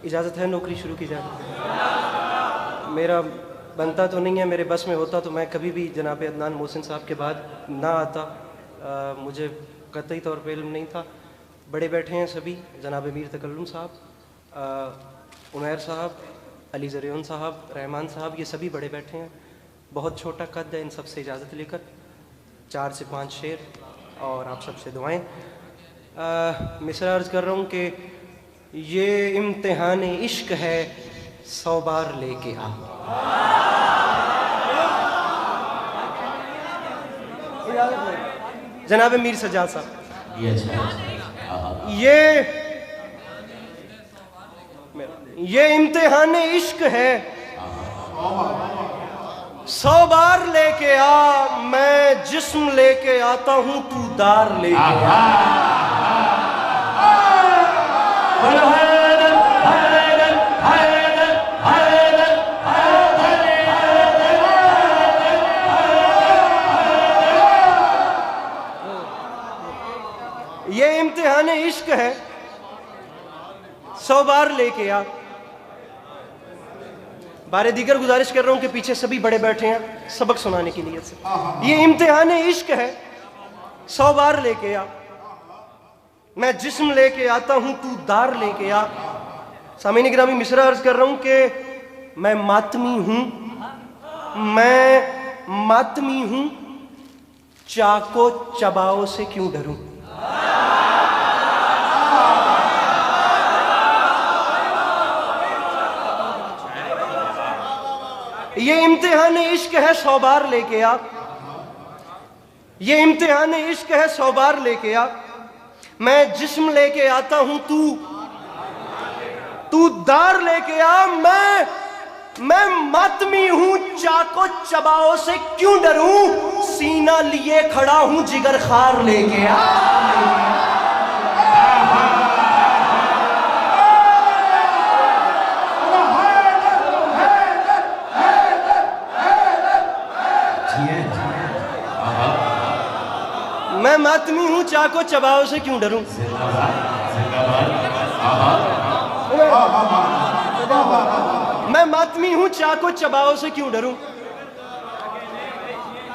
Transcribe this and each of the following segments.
इजाज़त है नौकरी शुरू की जाए? मेरा बनता तो नहीं है, मेरे बस में होता तो मैं कभी भी जनाब अदनान मोहसिन साहब के बाद ना आता। मुझे कतई तौर पे इल्म नहीं था। बड़े बैठे हैं सभी, जनाब मीर तकल्लुम साहब, उमैर साहब, अली ज़रियन साहब, रहमान साहब, ये सभी बड़े बैठे हैं। बहुत छोटा कद है, इन सब से इजाज़त लेकर 4 से 5 शेर और आप सबसे दुआएं। मिसरा अर्ज़ कर रहा हूँ कि ये इम्तिहान इश्क है 100 बार लेके आ। जनाब मीर सज्जाद साहब, ये इम्तिहान इश्क है 100 बार लेके आ। मैं जिस्म लेके आता हूँ, तू दार लेके आ। ये इम्तिहान इश्क है 100 बार लेके आ। बारे दीगर गुजारिश कर रहा हूं कि पीछे सभी बड़े बैठे हैं सबक सुनाने की नीयत से। ये इम्तिहान इश्क है 100 बार लेके आ। मैं जिस्म लेके आता हूं, तू दार लेके आ। सामीन गिरामी, मिसरा अर्ज कर रहा हूं कि मैं मातमी हूं, मैं मातमी हूं, चाको चबाओ से क्यों डरूं। ये इम्तिहान इश्क है 100 बार लेके आ। ये इम्तिहान इश्क है 100 बार लेके आ। मैं जिस्म लेके आता हूं, तू दार लेके आ। मैं मातमी हूं, चाको चबाओ से क्यों डरूं। सीना लिए खड़ा हूं, जिगर खार लेके आ। मैं मातमी हूं, चाको चबाओ से क्यों डरूं। मैं मातमी हूं, चाको चबाओ से क्यों डरूं।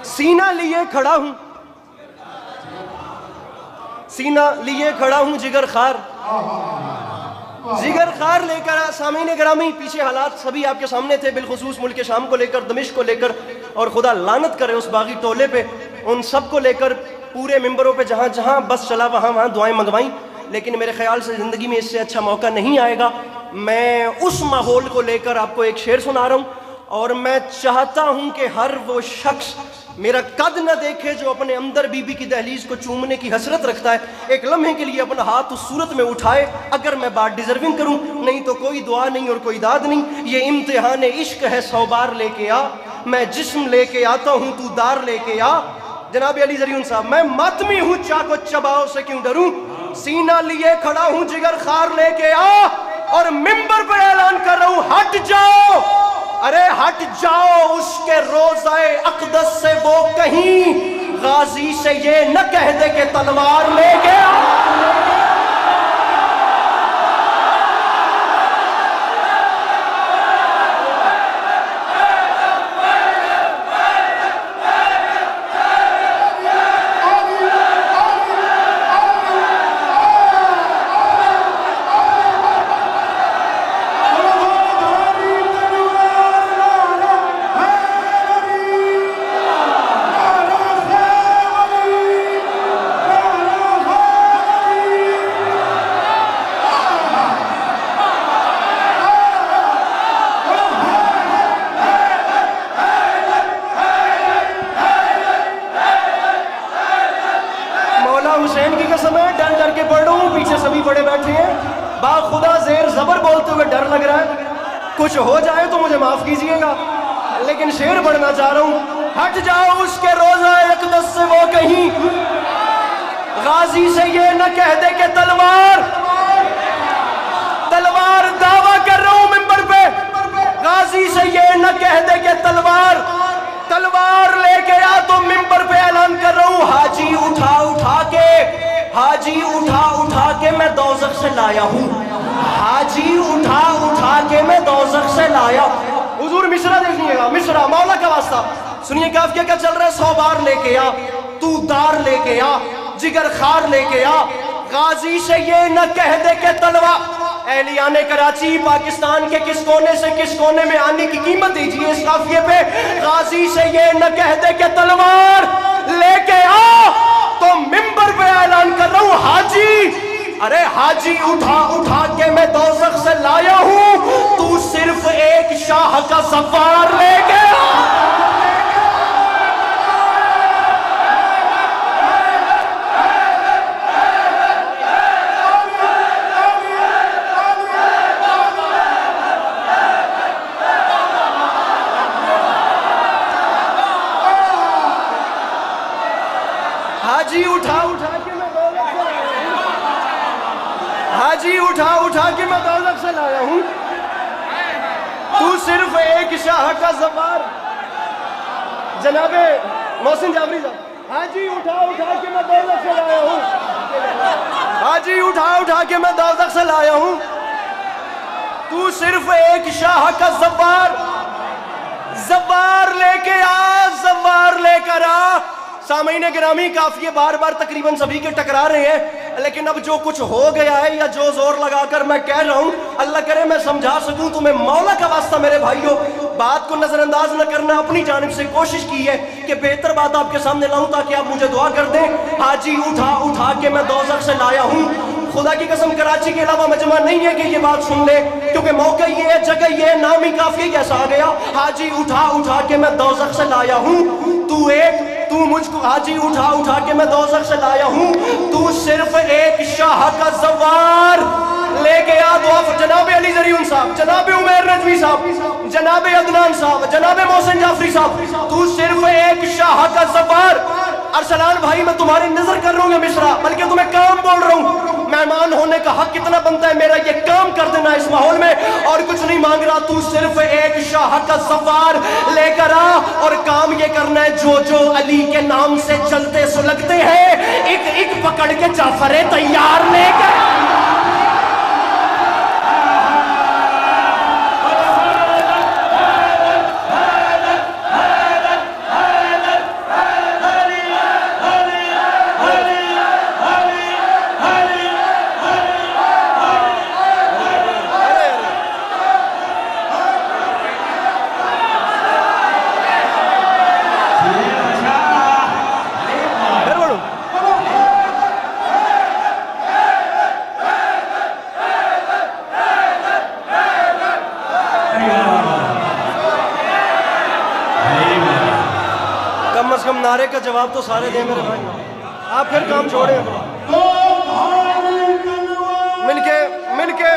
सीना लिए खड़ा हूं, सीना लिए खड़ा हूं, जिगर खार लेकर। सामीन गिरामी, पीछे हालात सभी आपके सामने थे, बिलखुसूस मुल्क शाम को लेकर, दमिश्क को लेकर, और खुदा लानत करे उस बागी टोले पे, उन सब को लेकर पूरे मिंबरों पे जहाँ जहाँ बस चला वहाँ दुआएं मंगवाई। लेकिन मेरे ख्याल से ज़िंदगी में इससे अच्छा मौका नहीं आएगा। मैं उस माहौल को लेकर आपको एक शेर सुना रहा हूँ, और मैं चाहता हूँ कि हर वो शख्स मेरा कद न देखे जो अपने अंदर बीबी की दहलीज को चूमने की हसरत रखता है, एक लम्हे के लिए अपना हाथ उस सूरत में उठाए, अगर मैं बात डिजर्विंग करूँ, नहीं तो कोई दुआ नहीं और कोई दाद नहीं। ये इम्तिहान इश्क है 100 बार लेके आ। मैं जिस्म लेके आता हूँ, तू दार लेके आ। जनाब अली ज़रियन साहब, मैं मातमी हूं, चाको चबाओ से क्यों डरूं। सीना लिए खड़ा हूं, जिगर खार लेके आ। और मिंबर पे ऐलान कर रहा हूं, हट जाओ, अरे हट जाओ उसके रोज़ाए अक़दस से वो कहीं गाजी से ये न कह दे कि तलवार लेके आ। हुसैन की कसम है, डर डर के पढ़ रहा हूँ, पीछे सभी बड़े बैठे हैं, बाखुदा ज़ेर ज़बर बोलते हुए डर लग रहा है। कुछ हो जाए तो मुझे माफ कीजिएगा, लेकिन शेर पढ़ना चाह रहा हूँ। हट जाओ उसके रोज़ा अक़दस से वो कहीं गाजी से ये न कह दे कि तलवार, तलवार दावा कर रहा हूँ मिंबर पे, गाजी से ये न कह दे कि तलवार, तलवार लेके आ। तो मिंबर पे ऐलान कर रहा हूँ, हाजी उठा उठा के हाजी उठा उठा के मैं दोज़ख से लाया हूँ, हाजी उठा उठा के मैं दोज़ख से लाया। हुजूर मिसरा देखिएगा, मिसरा मौला का वास्ता सुनिए, काफिया क्या चल रहा है। 100 बार लेके आ, तू दार लेके आ, जिगर खार लेके आ, गाजी से ये न कह दे के तलवा। एहलियाने कराची पाकिस्तान के किस कोने से किस कोने में आने की कीमत दीजिए इस काफिये पे। गाजी से ये न कह दे के तलवार लेके आ, तो मिंबर पे ऐलान कर रहा हूं हाजी, अरे हाजी उठा उठा के मैं दोज़ख से लाया हूं, तू सिर्फ एक शाह का सवार लेके आ। हाजी उठा उठा के मैं दोज़ख से लाया हूं, हाजी उठा उठा के मैं दोज़ख से लाया हूं, तू सिर्फ एक शाह का सवार। जनाबे मोहसिन जाफरी साहब, हाजी उठा उठा के मैं दोज़ख से लाया हूं, हाजी उठा उठा के मैं दोज़ख से लाया हूं, तू सिर्फ एक शाह का सवार। सवार लेके आ, सवार लेकर आ। सामईन गिरामी काफिये बार बार तकरीबन सभी के टकरा रहे हैं, लेकिन अब जो कुछ हो गया है या जो जोर लगाकर मैं कह रहा हूं, अल्लाह करे मैं समझा सकूं तुम्हें। मौला का वास्ता मेरे भाइयों, बात को नजरअंदाज न करना। अपनी जानिब से कोशिश की है कि बेहतर बात आपके सामने लाऊं ताकि आप मुझे दुआ कर दें। हाजी उठा उठा के मैं दोज़ख से लाया हूं। खुदा की कसम कराची के अलावा मजमा नहीं है कि ये बात सुन ले, क्योंकि मौका ये है, जगह ये है, नाम ही काफी कैसा आ गया। हाजी उठा उठा के मैं दोज़ख से लाया हूं, तू मुझको हाजी उठा उठा के मैं दोज़ख से लाया हूं, तू सिर्फ एक शाह का सवार लेके आ। दुआ जनाबे अली ज़रीउन साहब, जनाबे उमैर नजवी साहब, जनाबे अदनान साहब, जनाबे मोहसिन जाफरी साहब, तू सिर्फ एक शाह का सवार। अरसलान भाई मैं तुम्हारी नजर कर रहा हूँ मिश्रा, बल्कि तुम्हें काम बोल रहा हूँ। मेहमान होने का हक कितना बनता है मेरा, ये काम कर देना इस माहौल में, और कुछ नहीं मांग रहा। तू सिर्फ एक शाह का सवार लेकर आ, और काम ये करना है जो जो अली के नाम से चलते सुलगते हैं, एक एक पकड़ के जाफर तैयार लेकर। नारे का जवाब तो सारे दे मेरे भाई, आप फिर काम छोड़े। मिलके मिलके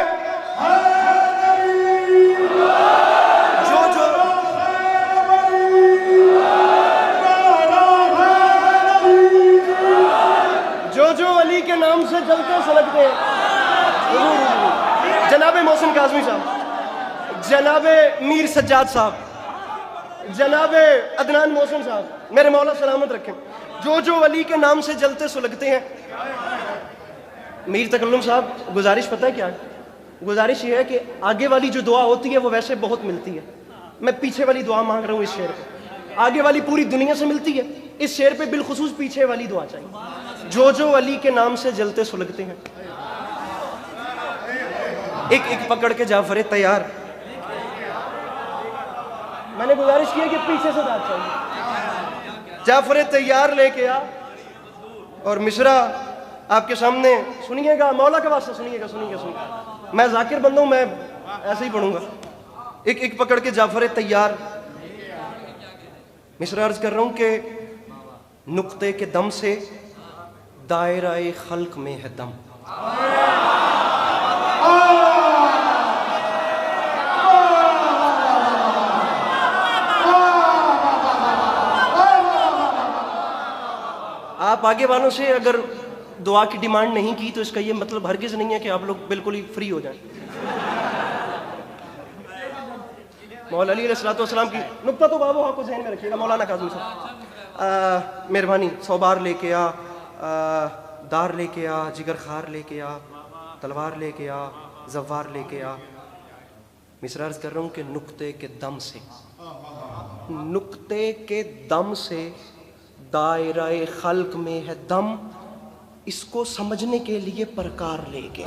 जो अली के नाम से जलते सलगते हैं। जनाबे मोहसिन काज़मी साहब, जनाबे मीर सज्जाद साहब, जनाबे अदनान मोहसिन साहब, मेरे मौला सलामत रखें, जो अली के नाम से जलते सुलगते हैं। मीर तकल्लुम साहब, गुजारिश पता है क्या है? गुजारिश ये है कि आगे वाली जो दुआ होती है वो वैसे बहुत मिलती है, मैं पीछे वाली दुआ मांग रहा हूँ इस शेर पे। आगे वाली पूरी दुनिया से मिलती है, इस शेर पे बिलखुसूस पीछे वाली दुआ चाहिए। जो अली के नाम से जलते सुलगते हैं, एक एक पकड़ के जाफर तैयार। मैंने गुजारिश की है कि पीछे से दाद चाहिए। जाफर तैयार लेके आ, और मिसरा आपके सामने सुनिएगा, मौला का वास्ता सुनिएगा, सुनिएगा। मैं जाकिर बंदा हूं, मैं ऐसे ही पढ़ूंगा। एक एक पकड़ के जाफर तैयार। मिसरा अर्ज कर रहा हूं कि नुक्ते के दम से दायरा खल्क में है दम। आप आगे वालों से अगर दुआ की डिमांड नहीं की तो इसका ये मतलब हरगिज़ नहीं है कि आप लोग बिल्कुल ही फ्री हो जाएं। मौला अली अलैहिस्सलाम की नुक्ता तो बाबू आपको ज़हन में रखिएगा। मौलाना काज़मी साहब, मेहरबानी 100 बार लेके आ, गद्दार लेके आ, जिगर खार लेके आ, तलवार लेके आ, जव्वार लेके आ। मिसरा अर्ज कर रहा हूँ कि नुक्ते के दम से, नुक्ते के दम से दायरे खल्क में है दम, इसको समझने के लिए प्रकार लेके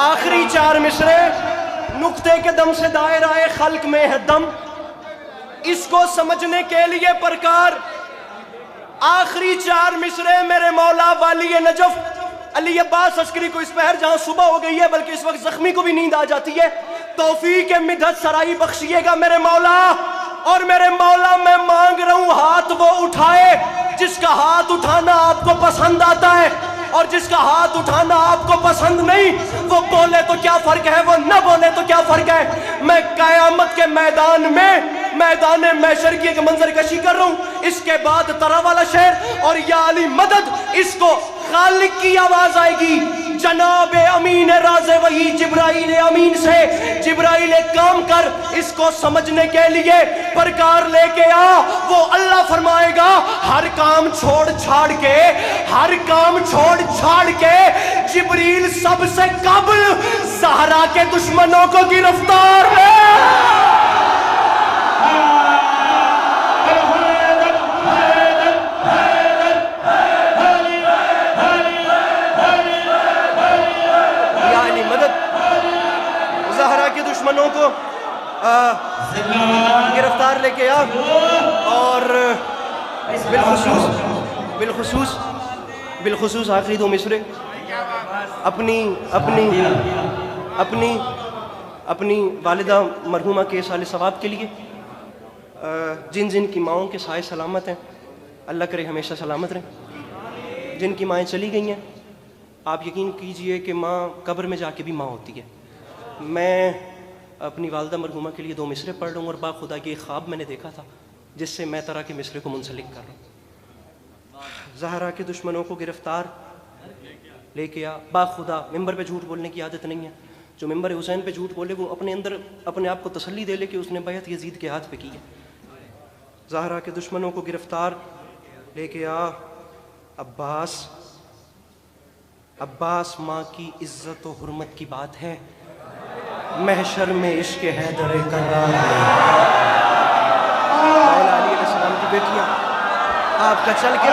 आखिरी 4 मिसरे, नुक्ते के दम से दायरा खल्क में है दम, इसको समझने के लिए प्रकार। आखिरी 4 मिसरे मेरे मौला वाली नजफ अली अब्बास अस्करी को इस पहर जहां सुबह हो गई है, बल्कि इस वक्त जख्मी को भी नींद आ जाती है, तौफीक मिदत सराई बख्शिएगा मेरे मौला। और मेरे मौला मैं मांग रहा हूं हाथ वो उठाए जिसका हाथ उठाना आपको पसंद आता है, और जिसका हाथ उठाना आपको पसंद नहीं, वो बोले तो क्या फर्क है, वो न बोले तो क्या फर्क है। मैं कयामत के मैदान में, मैदान मैशर की एक मंजर कशी कर रहा हूं। इसके बाद तरा वाला शेर और या अली मदद, इसको खालिक की आवाज आएगी, जनाब अमीन राज़े वही जिब्राइल अमीन से, जिब्राइल काम कर, इसको समझने के लिए प्रकार लेके आ। वो अल्लाह फरमाएगा हर काम छोड़ छाड़ के, हर काम छोड़ छाड़ के जिब्रील सबसे कबल ज़हरा के दुश्मनों को गिरफ्तार है। दुश्मनों को गिरफ्तार लेके आ, और बिलखुसूस आखिरी 2 मिसरे अपनी अपनी अपनी अपनी वालिदा मरहुमा के साले सवाब के लिए, जिन जिन की माओं के साए सलामत हैं, अल्लाह करे हमेशा सलामत रहें। जिनकी माएँ चली गई हैं, आप यकीन कीजिए कि माँ कब्र में जाके भी माँ होती है। मैं अपनी वालदा मरहुमा के लिए 2 मिसरे पढ़ रहा हूँ, और बाखुदा के ख्वाब मैंने देखा था जिससे मैं तरह के मिसरे को मुंसलिक कर रहा हूँ। ज़हरा के दुश्मनों को गिरफ्तार लेके आ, बाखुदा मिंबर पे झूठ बोलने की आदत नहीं है। जो मिंबर हुसैन पे झूठ बोले वो अपने अंदर अपने आप को तसल्ली दे ले कि उसने बैत यजीद के हाथ पे की है। ज़हरा के दुश्मनों को गिरफ्तार लेके आ। अब्बास, अब्बास माँ की इज्जत और हुर्मत की बात है, महशर में इश्क हैदर कर्रार की बेटियां आपका चल के